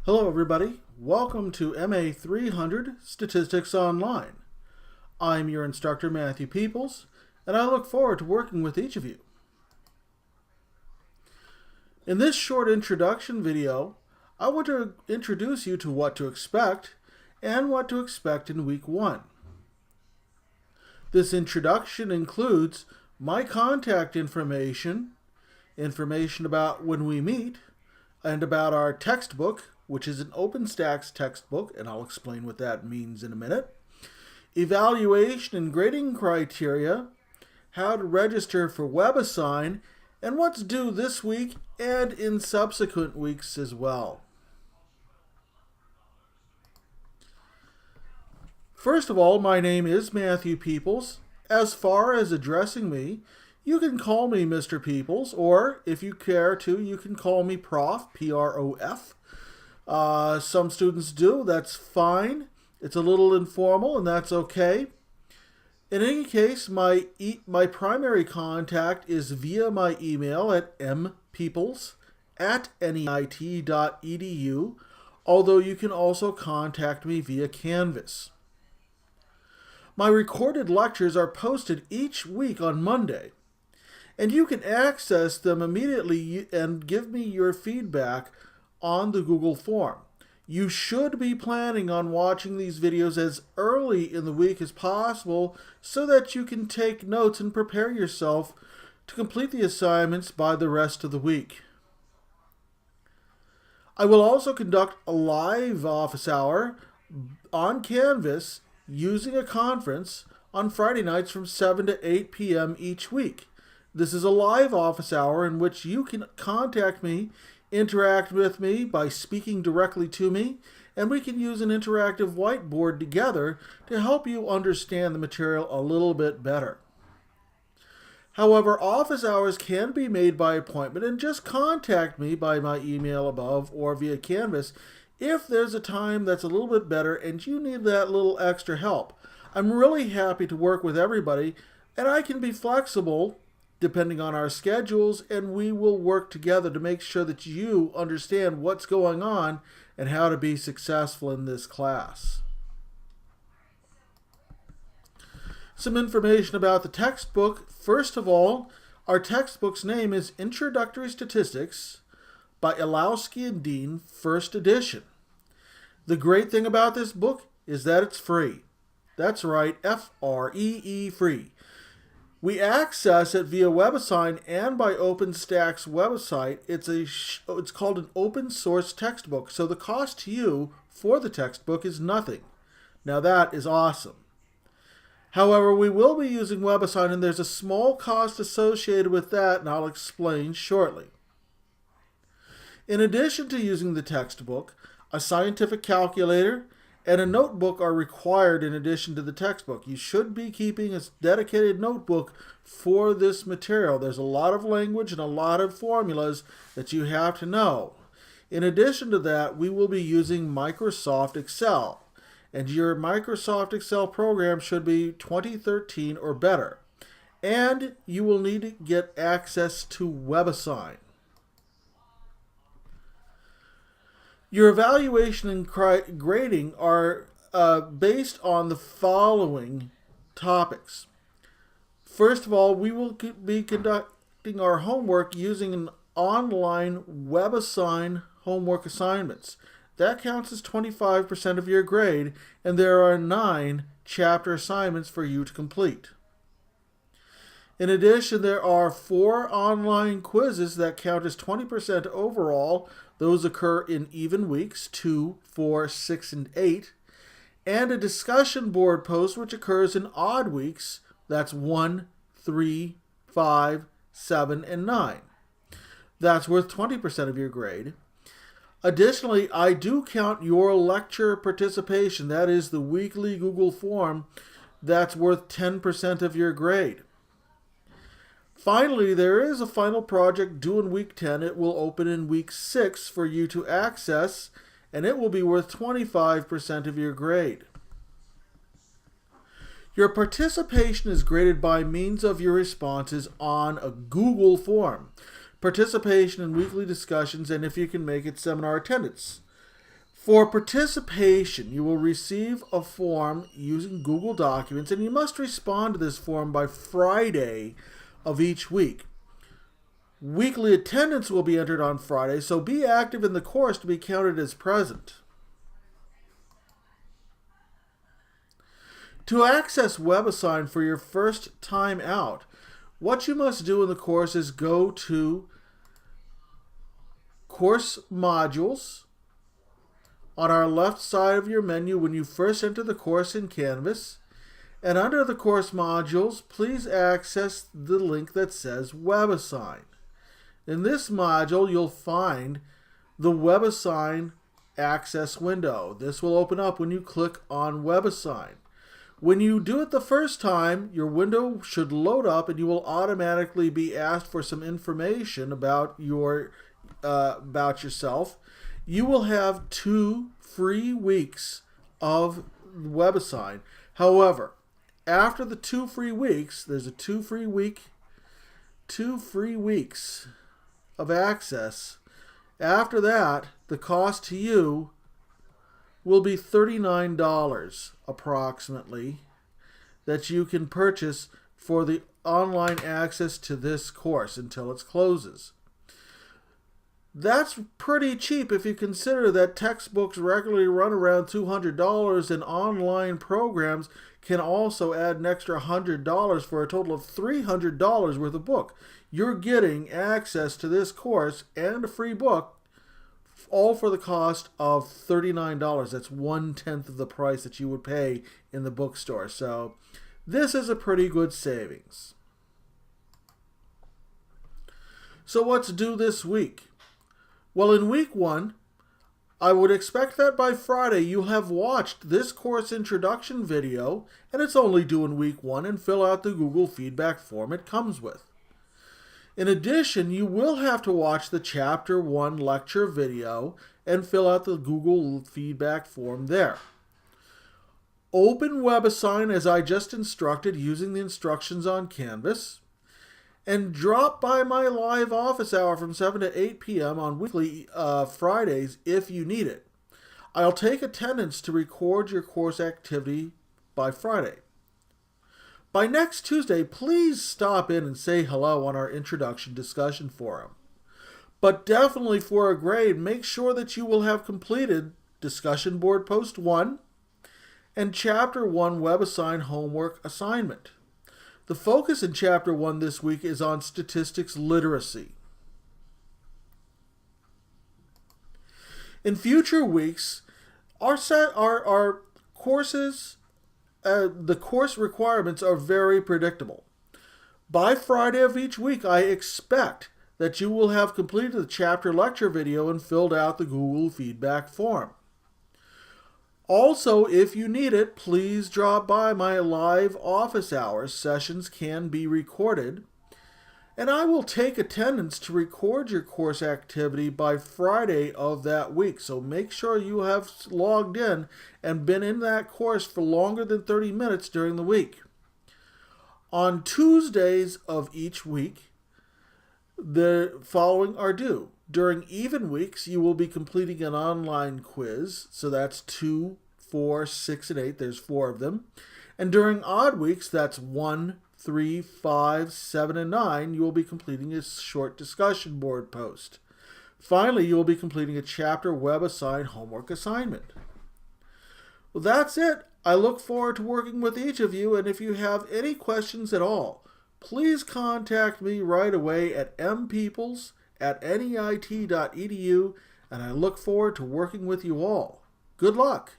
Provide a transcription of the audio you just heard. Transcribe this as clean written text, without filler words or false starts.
Hello everybody, welcome to MA300 Statistics Online. I'm your instructor Matthew Peoples, and I look forward to working with each of you. In this short introduction video, I want to introduce you to what to expect and what to expect in week 1. This introduction includes my contact information about when we meet, and about our textbook, which is an OpenStax textbook, and I'll explain what that means in a minute, evaluation and grading criteria, how to register for WebAssign, and what's due this week and in subsequent weeks as well. First of all, my name is Matthew Peoples. As far as addressing me, you can call me Mr. Peoples, or if you care to, you can call me Prof, P-R-O-F. Some students do, that's fine. It's a little informal, and that's okay. In any case, my primary contact is via my email at mpeoples@neit.edu, although you can also contact me via Canvas. My recorded lectures are posted each week on Monday, and you can access them immediately and give me your feedback on the Google form. You should be planning on watching these videos as early in the week as possible so that you can take notes and prepare yourself to complete the assignments by the rest of the week. I will also conduct a live office hour on Canvas using a conference on Friday nights from 7 to 8 p.m. each week. This is a live office hour in which you can contact me, interact with me by speaking directly to me, and we can use an interactive whiteboard together to help you understand the material a little bit better. However, office hours can be made by appointment, and just contact me by my email above or via Canvas if there's a time that's a little bit better and you need that little extra help. I'm really happy to work with everybody, and I can be flexible depending on our schedules, and we will work together to make sure that you understand what's going on and how to be successful in this class. Some information about the textbook. First of all, our textbook's name is Introductory Statistics by Ilowski and Dean, first edition. The great thing about this book is that it's free. That's right, F-R-E-E, free. We access it via WebAssign and by OpenStax website. It's called an open source textbook, so the cost to you for the textbook is nothing. Now that is awesome. However, we will be using WebAssign, and there's a small cost associated with that, and I'll explain shortly. In addition to using the textbook, a scientific calculator and a notebook are required in addition to the textbook. You should be keeping a dedicated notebook for this material. There's a lot of language and a lot of formulas that you have to know. In addition to that, we will be using Microsoft Excel. And your Microsoft Excel program should be 2013 or better. And you will need to get access to WebAssign. Your evaluation and grading are based on the following topics. First of all, we will be conducting our homework using an online WebAssign homework assignments. That counts as 25% of your grade, and there are 9 chapter assignments for you to complete. In addition, there are 4 online quizzes that count as 20% overall. Those occur in even weeks, 2, 4, 6, and 8. And a discussion board post which occurs in odd weeks. That's 1, 3, 5, 7, and 9. That's worth 20% of your grade. Additionally, I do count your lecture participation. That is the weekly Google form. That's worth 10% of your grade. Finally, there is a final project due in week 10. It will open in week 6 for you to access, and it will be worth 25% of your grade. Your participation is graded by means of your responses on a Google form. Participation in weekly discussions, and if you can make it, seminar attendance. For participation, you will receive a form using Google Documents, and you must respond to this form by Friday of each week. Weekly attendance will be entered on Friday, so be active in the course to be counted as present. To access WebAssign for your first time out, what you must do in the course is go to Course Modules on our left side of your menu when you first enter the course in Canvas, and under the Course Modules, please access the link that says WebAssign. In this module, you'll find the WebAssign access window. This will open up when you click on WebAssign. When you do it the first time, your window should load up and you will automatically be asked for some information about yourself. You will have 2 free weeks of WebAssign. However, after the 2 free weeks, there's a 2 free weeks of access. After that, the cost to you will be $39 approximately that you can purchase for the online access to this course until it closes. That's pretty cheap if you consider that textbooks regularly run around $200 and online programs can also add an extra $100 for a total of $300 worth of book. You're getting access to this course and a free book all for the cost of $39. That's 1/10 of the price that you would pay in the bookstore. So this is a pretty good savings. So what's due this week? Well, in week 1, I would expect that by Friday you'll have watched this course introduction video, and it's only due in week 1, and fill out the Google feedback form it comes with. In addition, you will have to watch the Chapter 1 lecture video and fill out the Google feedback form there. Open WebAssign as I just instructed using the instructions on Canvas, and drop by my live office hour from 7 to 8 p.m. on weekly Fridays if you need it. I'll take attendance to record your course activity by Friday. By next Tuesday, please stop in and say hello on our introduction discussion forum. But definitely for a grade, make sure that you will have completed Discussion Board Post 1 and Chapter 1 WebAssign homework assignment. The focus in Chapter 1 this week is on statistics literacy. In future weeks, our courses, the course requirements are very predictable. By Friday of each week, I expect that you will have completed the chapter lecture video and filled out the Google feedback form. Also, if you need it, please drop by my live office hours. Sessions can be recorded. And I will take attendance to record your course activity by Friday of that week. So make sure you have logged in and been in that course for longer than 30 minutes during the week. On Tuesdays of each week, the following are due. During even weeks, you will be completing an online quiz. So that's 2, 4, 6, and 8. There's 4 of them. And during odd weeks, that's 1, 3, 5, 7, and 9, you will be completing a short discussion board post. Finally, you will be completing a chapter WebAssign homework assignment. Well, that's it. I look forward to working with each of you, and if you have any questions at all, please contact me right away at mpeoples@neit.edu, and I look forward to working with you all. Good luck.